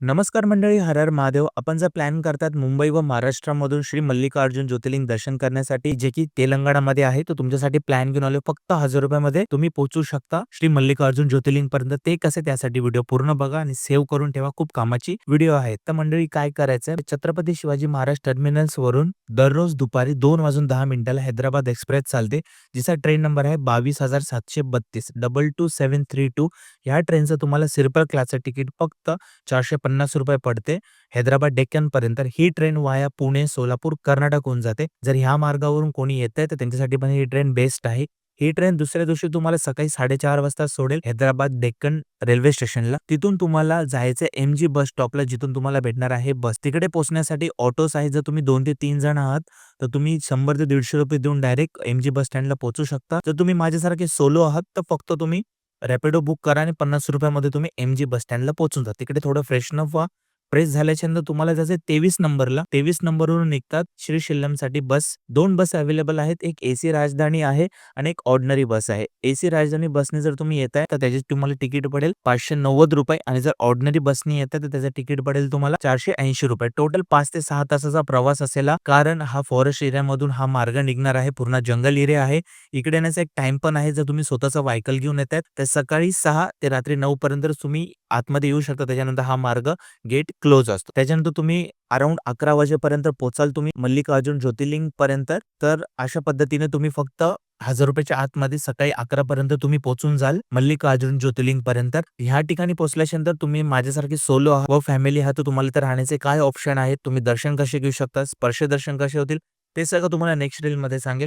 नमस्कार मंडळी, हर हर महादेव. आपण जर प्लॅन करतात मुंबई व महाराष्ट्रामधून श्री मल्लिकार्जुन ज्योतिर्लिंग दर्शन करण्यासाठी, जे की तेलंगणामध्ये आहे, तर तुमच्यासाठी प्लॅन घेऊन आलो. फक्त ₹1000 तुम्ही पोहोचू शकता श्री मल्लिकार्जुन ज्योतिर्लिंग पर्यंत. ते कसे, त्यासाठी व्हिडिओ पूर्ण बघा आणि सेव्ह करून ठेवा. खूप कामाची व्हिडिओ आहे. तर मंडळी, काय करायचंय, छत्रपती शिवाजी महाराज टर्मिनल्स वरून दररोज दुपारी 2:10 हैदराबाद एक्सप्रेस चालते, जिचा ट्रेन नंबर आहे 22,732 22732. या ट्रेनचं तुम्हाला स्लीपर क्लासचं तिकीट फक्त ₹450 पडते हैदराबाद डेक्कन पर्यंत. ही ट्रेन वाया पुणे, सोलापूर, कर्नाटक होऊन जाते. जर ह्या मार्गावरून कोणी येतंय तर त्यांच्यासाठी पण ही ट्रेन बेस्ट आहे. ही ट्रेन दुसऱ्या दिवशी तुम्हाला सकाळी 4:30 वाजता सोडेल हैदराबाद डेक्कन रेल्वे स्टेशनला. तिथून तुम्हाला जायचं एमजी बस स्टॉपला, जिथून तुम्हाला भेटणार आहे बस. तिकडे पोहोचण्यासाठी ऑटोस आहे. जर तुम्ही 2 ते 3 जण आहात तर तुम्ही 100 ते ₹150 देऊन डायरेक्ट एमजी बस स्टँडला पोहोचू शकता. जर तुम्ही माझ्यासारखे सोलो आहात तर फक्त तुम्ही रॅपिडो बुक करा आणि ₹50 मध्ये तुम्ही एमजी बस स्टँडला पोहोचून जा. तिकडे थोडं फ्रेशन अप व्हा. फ्रेश झाल्याच्यानंतर तुम्हाला जायचं 23 नंबरला. 23 नंबरवरून निघतात श्री शिल्लमसाठी बस. 2 बस अवेलेबल आहेत. एक एसी राजधानी आहे आणि एक ऑर्डिनरी बस आहे. एसी राजधानी बसने जर तुम्ही येताय तर त्याचे तुम्हाला तिकीट पडेल ₹590 आणि जर ऑर्डिनरी बसने येताय तर त्याचं तिकीट पडेल तुम्हाला ₹480. टोटल 5 ते 6 तासाचा प्रवास असेल, कारण हा फॉरेस्ट एरियामधून हा मार्ग निघणार आहे. पूर्ण जंगल एरिया आहे. इकडे येण्याचा एक टाइम पण आहे. जर तुम्ही स्वतःचं व्हेइकल घेऊन येताय तर सकाळी 6 ते रात्री 9 पर्यंत तुम्ही आतमध्ये येऊ शकता. त्याच्यानंतर हा मार्ग गेट क्लोज असतो. त्याच्यानंतर तुम्ही अराउंड 11 वाजेपर्यंत पोहोचाल तुम्ही मल्लिकार्जुन ज्योतिर्लिंग पर्यंत. तर अशा पद्धतीने तुम्ही फक्त ₹1000 आतमध्ये सकाळी 11 पर्यंत तुम्ही पोहोचून जाल मल्लिकार्जुन ज्योतिर्लिंग पर्यंत. ह्या ठिकाणी पोहोचल्यानंतर तुम्ही माझ्यासारखे सोलो आहात व फॅमिली आहात तर तुम्हाला तर राहण्याचे काय ऑप्शन आहेत, तुम्ही दर्शन कसे घेऊ शकता, स्पर्श दर्शन कसे होतील, ते सगळं तुम्हाला नेक्स्ट रील मध्ये सांगेल.